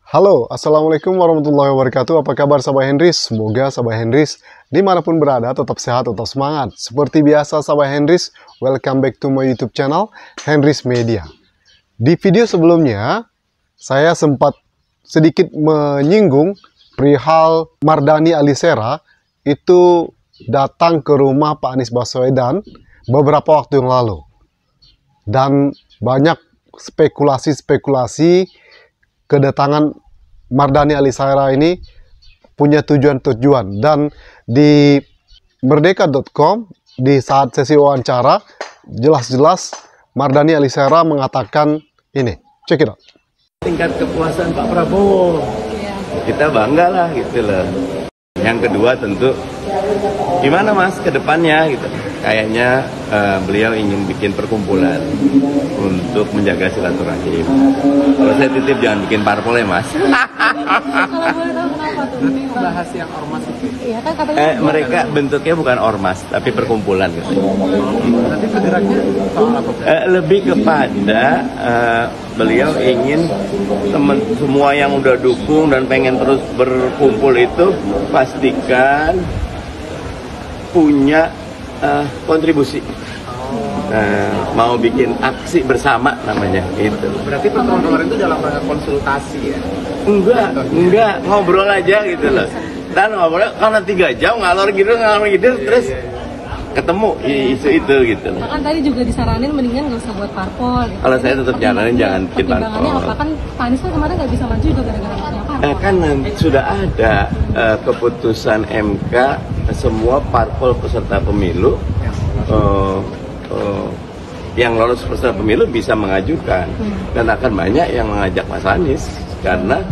Halo, Assalamualaikum warahmatullahi wabarakatuh. Apa kabar sahabat Henrys? Semoga sahabat Henrys dimanapun berada tetap sehat, tetap semangat. Seperti biasa sahabat Henrys, welcome back to my YouTube channel, Henrys Media. Di video sebelumnya, saya sempat sedikit menyinggung perihal Mardhani Alisera itu datang ke rumah Pak Anies Baswedan beberapa waktu yang lalu. Dan banyak spekulasi-spekulasi kedatangan Mardhani Alisera ini punya tujuan-tujuan. Dan di merdeka.com di saat sesi wawancara jelas-jelas Mardhani Alisera mengatakan ini, check it out. Tingkat kepuasan Pak Prabowo, kita bangga lah gitu loh. Yang kedua tentu gimana Mas ke depannya gitu. Kayaknya beliau ingin bikin perkumpulan untuk menjaga silaturahim. Kalau saya titip jangan bikin parpol ya Mas. Kalau boleh tahu kenapa tuh? Berarti membahas yang ormas itu. Iya kan katanya. Mereka bentuknya bukan ormas tapi perkumpulan gitu. Berarti bergeraknya soal apa? Lebih kepada beliau ingin semua yang udah dukung dan pengen terus berkumpul itu pastikan punya kontribusi. Mau bikin aksi bersama namanya gitu. Berarti pertemuan kemarin itu dalam rangka konsultasi ya? Enggak, ngobrol aja gitu loh. Dan ngobrol karena 3 jam ngalor gitu terus ketemu isu itu gitu. Bahkan tadi juga disaranin mendingan nggak usah buat parpol. Gitu. Kalau saya tetap jalanin jangan bikin pertimbangannya parpol. apa kan Pak Anies kan kemarin nggak bisa maju juga gara-gara nggak punya parpol. Kan sudah ada keputusan MK semua parpol peserta pemilu yang lolos peserta pemilu bisa mengajukan dan akan banyak yang mengajak Mas Anies karena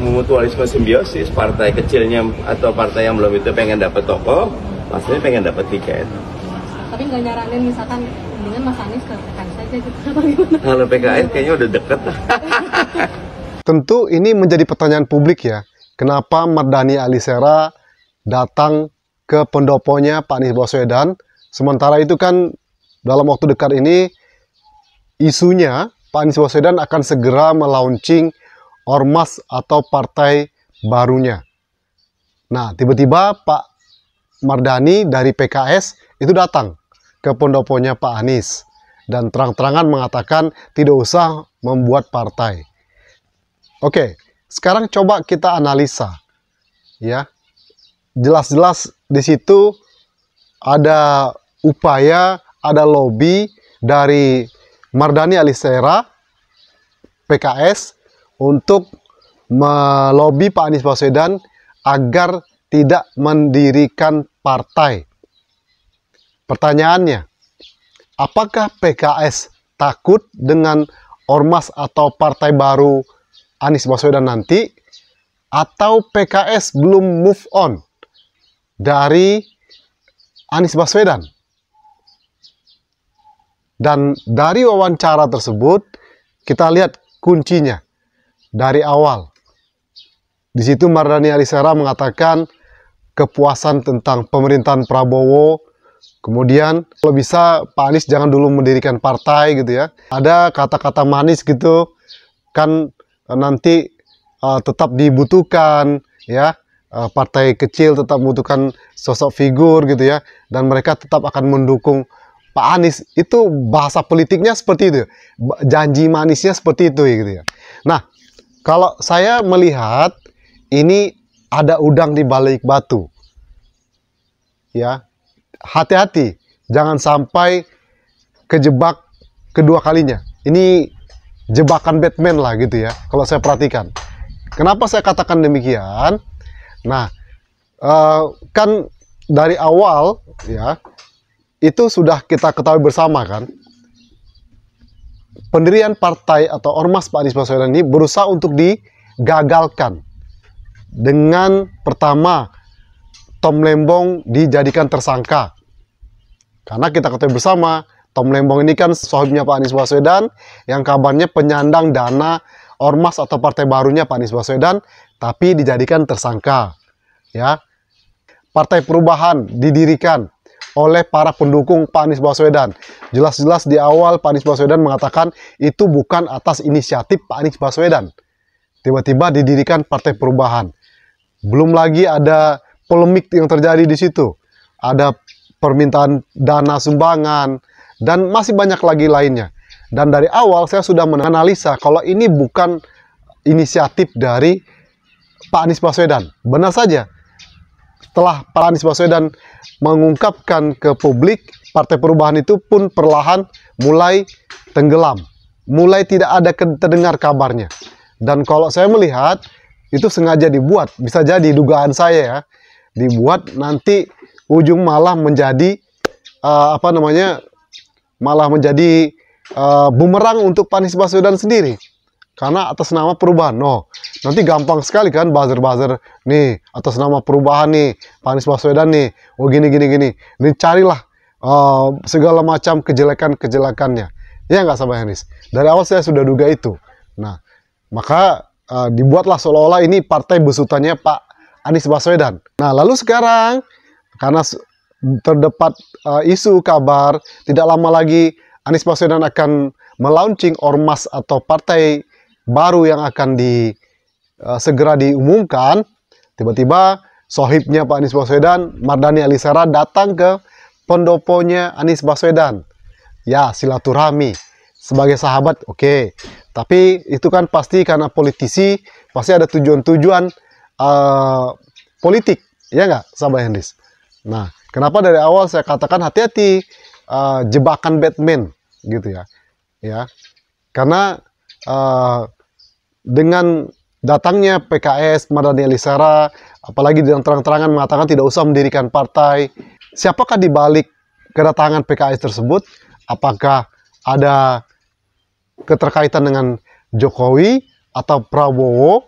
mutualisme simbiosis, partai kecilnya atau partai yang belum itu pengen dapat tokoh, maksudnya pengen dapat tiket. Tapi nggak nyaranin misalkan mendingan Mas Anies ke PKS saja gitu atau gimana? Kalau PKS kayaknya udah deket lah. Tentu ini menjadi pertanyaan publik ya. Kenapa Mardhani Alisera datang ke pendoponya Pak Anies Baswedan? Sementara itu kan dalam waktu dekat ini isunya Pak Anies Baswedan akan segera melaunching ormas atau partai barunya. Nah, tiba-tiba Pak Mardhani dari PKS itu datang ke pendoponya Pak Anies dan terang-terangan mengatakan tidak usah membuat partai. Oke, sekarang coba kita analisa, ya. Jelas-jelas di situ ada upaya, ada lobby dari Mardhani Alisera, PKS, untuk melobi Pak Anies Baswedan agar tidak mendirikan partai. Pertanyaannya, apakah PKS takut dengan ormas atau partai baru Anies Baswedan nanti, atau PKS belum move on dari Anies Baswedan? Dan dari wawancara tersebut kita lihat kuncinya dari awal. Di situ Mardhani Alisera mengatakan kepuasan tentang pemerintahan Prabowo. Kemudian kalau bisa Pak Anies jangan dulu mendirikan partai gitu ya. Ada kata-kata manis gitu kan, nanti tetap dibutuhkan ya, partai kecil tetap membutuhkan sosok figur gitu ya, dan mereka tetap akan mendukung Pak Anies. Itu bahasa politiknya seperti itu, janji manisnya seperti itu gitu ya. Nah, kalau saya melihat ini ada udang di balik batu ya, hati-hati jangan sampai kejebak kedua kalinya. Ini jebakan Batman lah gitu ya, kalau saya perhatikan. Kenapa saya katakan demikian? Nah, kan dari awal ya, itu sudah kita ketahui bersama kan, pendirian partai atau ormas Pak Anies Baswedan ini berusaha untuk digagalkan dengan pertama Tom Lembong dijadikan tersangka. Karena kita ketahui bersama Tom Lembong ini kan sahibnya Pak Anies Baswedan yang kabarnya penyandang dana ormas atau partai barunya Pak Anies Baswedan, tapi dijadikan tersangka. Ya, Partai Perubahan didirikan oleh para pendukung Pak Anies Baswedan. Jelas-jelas di awal Pak Anies Baswedan mengatakan itu bukan atas inisiatif Pak Anies Baswedan. Tiba-tiba didirikan Partai Perubahan. Belum lagi ada polemik yang terjadi di situ. Ada permintaan dana sumbangan, dan masih banyak lagi lainnya. Dan dari awal saya sudah menganalisa kalau ini bukan inisiatif dari Pak Anies Baswedan. Benar saja, setelah Pak Anies Baswedan mengungkapkan ke publik, Partai Perubahan itu pun perlahan mulai tenggelam. Mulai tidak ada terdengar kabarnya. Dan kalau saya melihat, itu sengaja dibuat. Bisa jadi dugaan saya ya, dibuat nanti ujung malah menjadi malah menjadi bumerang untuk Pak Anies Baswedan sendiri. Karena atas nama perubahan, nanti gampang sekali kan buzzer-buzzer nih, atas nama perubahan nih, Pak Anies Baswedan nih, gini. Ini carilah segala macam kejelekan-kejelekannya. Ya nggak Sahabat Anies? Dari awal saya sudah duga itu. Nah, maka dibuatlah seolah-olah ini partai besutannya Pak Anies Baswedan. Nah, lalu sekarang, karena terdapat isu kabar, tidak lama lagi Anies Baswedan akan melaunching ormas atau partai baru yang akan segera diumumkan. Tiba-tiba sohibnya Pak Anies Baswedan, Mardhani Alisera, datang ke pendoponya Anies Baswedan. Ya, silaturahmi sebagai sahabat, oke. Tapi itu kan pasti karena politisi, pasti ada tujuan-tujuan politik, ya nggak, Sahabat Hendis? Nah, kenapa dari awal saya katakan hati-hati jebakan Batman, gitu ya? Ya, karena dengan datangnya PKS, Mardhani Alisera, apalagi dengan terang-terangan mengatakan tidak usah mendirikan partai. Siapakah di balik kedatangan PKS tersebut? Apakah ada keterkaitan dengan Jokowi atau Prabowo?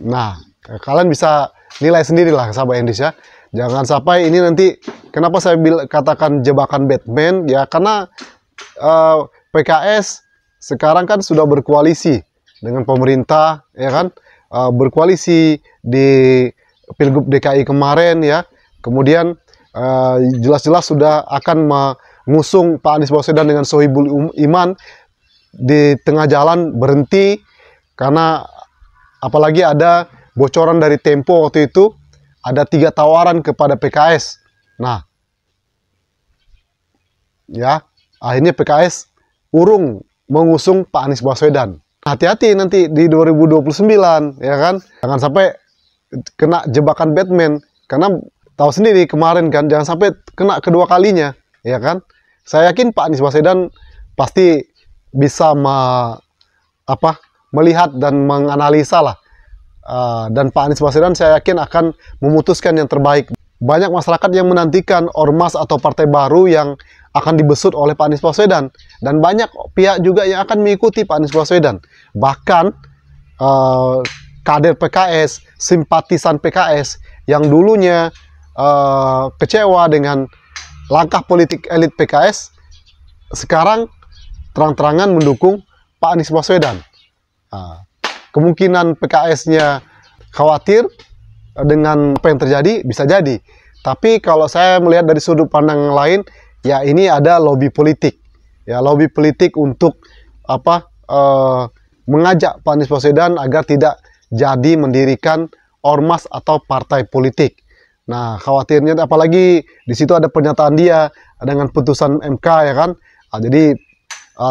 Nah, kalian bisa nilai sendirilah, Sahabat Hendis ya. Jangan sampai ini nanti, kenapa saya katakan jebakan Batman? Ya, karena PKS sekarang kan sudah berkoalisi dengan pemerintah, ya kan? Berkoalisi di Pilgub DKI kemarin, ya. Kemudian jelas-jelas sudah akan mengusung Pak Anies Baswedan dengan Sohibul Iman. Di tengah jalan berhenti karena apalagi ada bocoran dari Tempo waktu itu, ada 3 tawaran kepada PKS. Nah, ya, akhirnya PKS urung mengusung Pak Anies Baswedan. Hati-hati nanti di 2029, ya kan? Jangan sampai kena jebakan Batman, karena tahu sendiri kemarin kan, jangan sampai kena kedua kalinya, ya kan? Saya yakin Pak Anies Baswedan pasti bisa melihat dan menganalisa lah. Dan Pak Anies Baswedan saya yakin akan memutuskan yang terbaik. Banyak masyarakat yang menantikan ormas atau partai baru yang akan dibesut oleh Pak Anies Baswedan. Dan banyak pihak juga yang akan mengikuti Pak Anies Baswedan. Bahkan kader PKS, simpatisan PKS yang dulunya kecewa dengan langkah politik elit PKS, sekarang terang-terangan mendukung Pak Anies Baswedan. Kemungkinan PKS-nya khawatir dengan apa yang terjadi, bisa jadi. Tapi kalau saya melihat dari sudut pandang yang lain, ya ini ada lobby politik. Ya, lobby politik untuk mengajak Pak Anies Baswedan agar tidak jadi mendirikan ormas atau partai politik. Nah, khawatirnya apalagi di situ ada pernyataan dia dengan putusan MK, ya kan? Jadi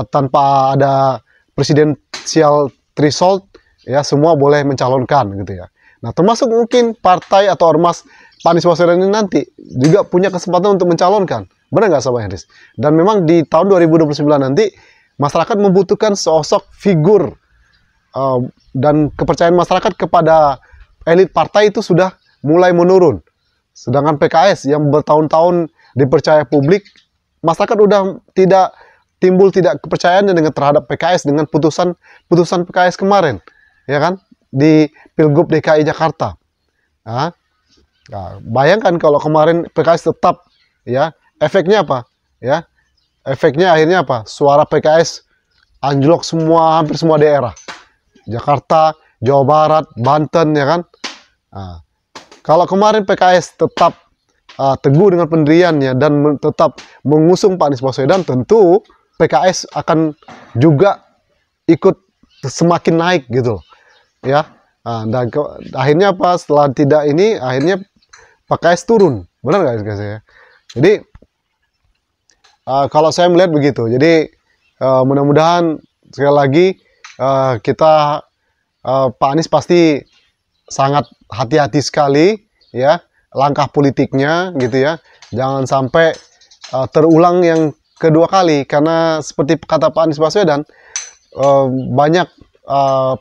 tanpa ada presidensial threshold, ya semua boleh mencalonkan gitu ya. Nah, termasuk mungkin partai atau ormas Pak Anies Baswedan ini nanti juga punya kesempatan untuk mencalonkan. Benar nggak Sahabat Hendis? Dan memang di tahun 2029 nanti masyarakat membutuhkan sosok figur dan kepercayaan masyarakat kepada elit partai itu sudah mulai menurun. Sedangkan PKS yang bertahun-tahun dipercaya publik, masyarakat udah tidak kepercayaannya dengan terhadap PKS dengan putusan PKS kemarin, ya kan, di Pilgub DKI Jakarta. Nah, bayangkan kalau kemarin PKS tetap, ya, efeknya apa? Ya, efeknya akhirnya apa? Suara PKS anjlok hampir semua daerah, Jakarta, Jawa Barat, Banten, ya kan. Nah, kalau kemarin PKS tetap teguh dengan pendiriannya dan tetap mengusung Pak Anies Baswedan, tentu PKS akan juga ikut semakin naik gitu ya. Dan akhirnya apa, setelah tidak ini akhirnya PKS turun, benar nggak guys ya? Jadi kalau saya melihat begitu. Jadi mudah-mudahan sekali lagi kita Pak Anies pasti sangat hati-hati sekali ya langkah politiknya gitu ya. Jangan sampai terulang yang kedua kali, karena seperti kata Pak Anies Baswedan, banyak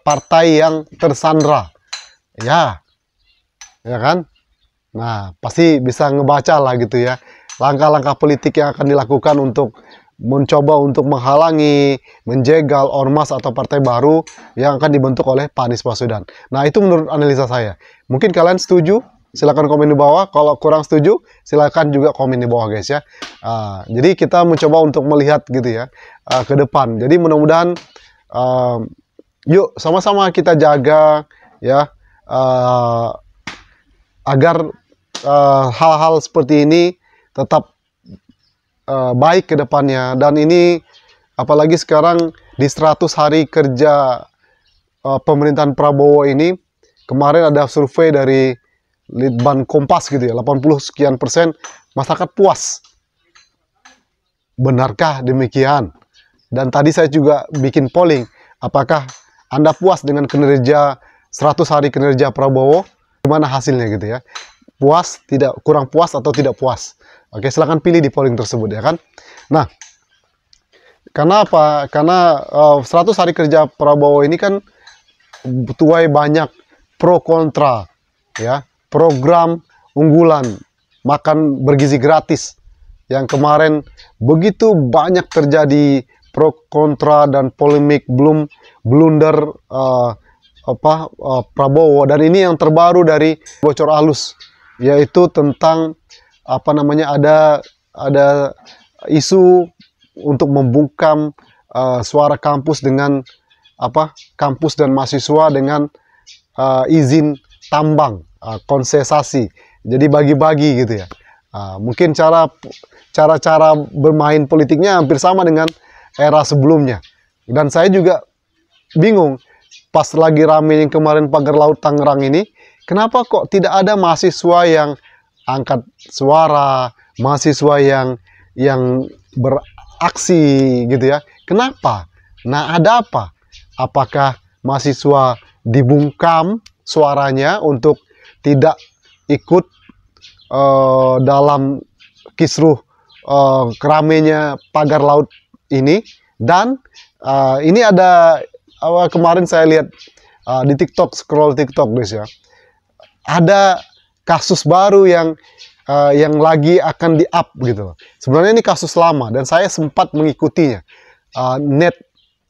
partai yang tersandra ya kan. Nah, pasti bisa ngebaca lah gitu ya langkah-langkah politik yang akan dilakukan untuk mencoba untuk menghalangi, menjegal ormas atau partai baru yang akan dibentuk oleh Pak Anies Baswedan. Nah, itu menurut analisa saya. Mungkin kalian setuju, silakan komen di bawah. Kalau kurang setuju, silakan juga komen di bawah guys ya. Jadi kita mencoba untuk melihat gitu ya ke depan. Jadi mudah-mudahan yuk sama-sama kita jaga ya agar hal-hal seperti ini tetap baik ke depannya. Dan ini apalagi sekarang di 100 hari kerja pemerintahan Prabowo ini, kemarin ada survei dari Litbang Kompas gitu ya, 80 sekian persen masyarakat puas. Benarkah demikian? Dan tadi saya juga bikin polling, apakah Anda puas dengan kinerja 100 hari kinerja Prabowo? Gimana hasilnya gitu ya? Puas, tidak, kurang puas atau tidak puas? Oke, silahkan pilih di polling tersebut ya kan. Nah, karena apa? Karena 100 hari kerja Prabowo ini kan tuai banyak pro kontra ya. Program unggulan makan bergizi gratis yang kemarin begitu banyak terjadi pro kontra dan polemik, belum blunder Prabowo. Dan ini yang terbaru dari bocor halus, yaitu tentang apa namanya, ada isu untuk membungkam suara kampus dengan kampus dan mahasiswa dengan izin tambang, konsesasi, jadi bagi-bagi gitu ya. Mungkin cara bermain politiknya hampir sama dengan era sebelumnya. Dan saya juga bingung pas lagi rame yang kemarin pagar laut Tangerang ini, kenapa kok tidak ada mahasiswa yang angkat suara, mahasiswa yang beraksi gitu ya? Kenapa? Nah, ada apa? Apakah mahasiswa dibungkam suaranya untuk tidak ikut dalam kisruh keramainya pagar laut ini? Dan ini ada kemarin saya lihat di TikTok, scroll TikTok guys ya, ada kasus baru yang lagi akan di-up gitu. Sebenarnya ini kasus lama dan saya sempat mengikutinya. Net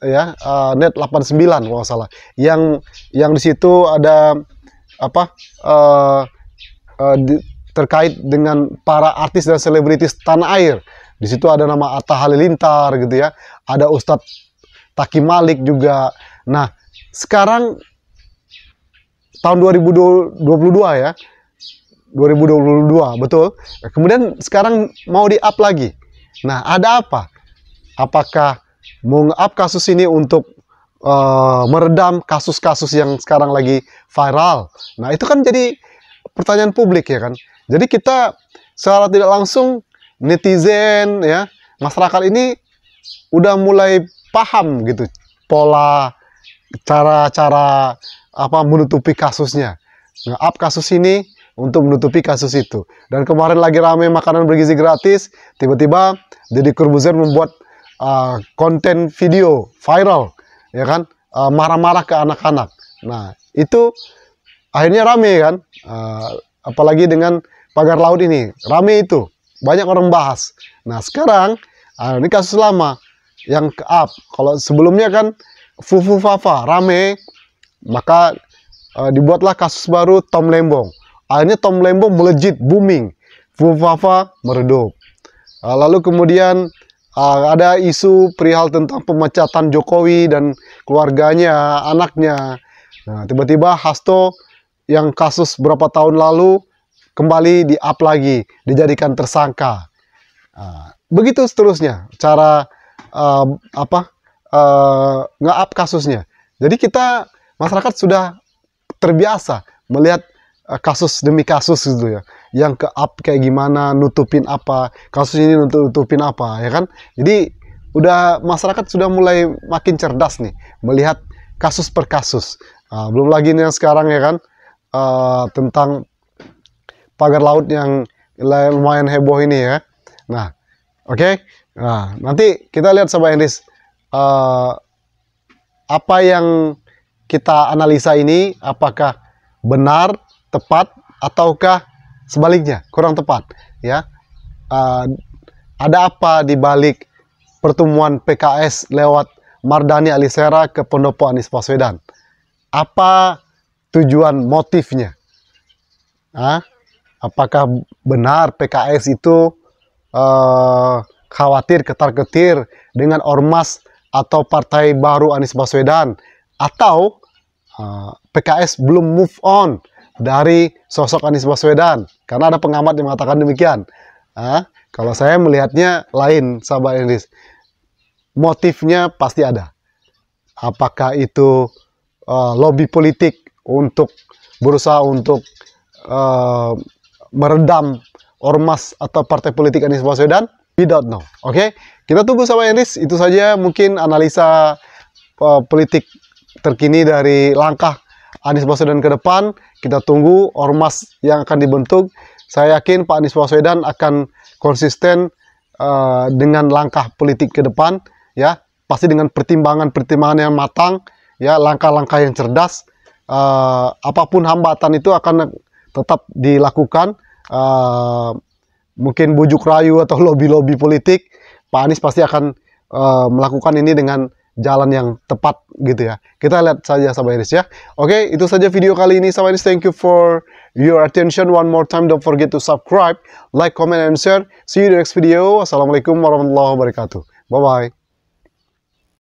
ya, Net 89 kalau nggak salah. Yang di situ ada terkait dengan para artis dan selebritis tanah air. Di situ ada nama Atta Halilintar gitu ya. Ada Ustadz Taki Malik juga. Nah, sekarang tahun 2022 ya. 2022, betul. Kemudian sekarang mau di-up lagi. Nah, ada apa? Apakah mau nge-up kasus ini untuk meredam kasus-kasus yang sekarang lagi viral? Nah, itu kan jadi pertanyaan publik ya kan. Jadi kita secara tidak langsung, netizen ya, masyarakat ini udah mulai paham gitu pola, cara-cara menutupi kasusnya. Nge-up kasus ini untuk menutupi kasus itu. Dan kemarin lagi rame makanan bergizi gratis, tiba-tiba Deddy Corbuzier membuat konten video viral ya kan, marah-marah ke anak-anak. Nah, itu akhirnya rame kan, apalagi dengan pagar laut ini, rame itu, banyak orang bahas. Nah, sekarang ini kasus lama yang ke-up. Kalau sebelumnya kan Fufu Fafa rame, maka dibuatlah kasus baru Tom Lembong. Akhirnya Tom Lembong melejit, booming, Fufu Fafa meredup. Lalu kemudian ada isu perihal tentang pemecatan Jokowi dan keluarganya, anaknya. Nah, tiba-tiba Hasto yang kasus berapa tahun lalu kembali di-up lagi, dijadikan tersangka. Begitu seterusnya cara nge-up kasusnya. Jadi kita masyarakat sudah terbiasa melihat kasus demi kasus gitu ya, yang ke-up kayak gimana, nutupin apa, kasus ini nutupin apa, ya kan? Jadi udah masyarakat sudah mulai makin cerdas nih melihat kasus per kasus. Belum lagi nih yang sekarang ya kan, tentang pagar laut yang lumayan heboh ini ya. Nah, oke. Nah, nanti kita lihat Sobat Hendris, apa yang kita analisa ini apakah benar, tepat, ataukah sebaliknya kurang tepat ya. Ada apa di balik pertemuan PKS lewat Mardhani Alisera ke pendopo Anies Baswedan? Apa tujuan motifnya? Apakah benar PKS itu khawatir ketar-ketir dengan ormas atau partai baru Anies Baswedan, atau PKS belum move on dari sosok Anies Baswedan? Karena ada pengamat yang mengatakan demikian. Kalau saya melihatnya lain, sahabat Hendris. Motifnya pasti ada. Apakah itu lobby politik untuk berusaha untuk meredam ormas atau partai politik Anies Baswedan? We don't know. Oke, kita tunggu sahabat Hendris. Itu saja mungkin analisa politik terkini dari langkah Anies Baswedan ke depan. Kita tunggu ormas yang akan dibentuk. Saya yakin Pak Anies Baswedan akan konsisten dengan langkah politik ke depan, ya, pasti dengan pertimbangan-pertimbangan yang matang, ya, langkah-langkah yang cerdas. Apapun hambatan itu akan tetap dilakukan. Mungkin bujuk rayu atau lobby-lobby politik, Pak Anies pasti akan melakukan ini dengan jalan yang tepat gitu ya. Kita lihat saja sahabat Hendris ya. Oke, itu saja video kali ini sahabat Hendris. Thank you for your attention. One more time, don't forget to subscribe, like, comment, and share. See you in the next video. Assalamualaikum warahmatullahi wabarakatuh. Bye-bye.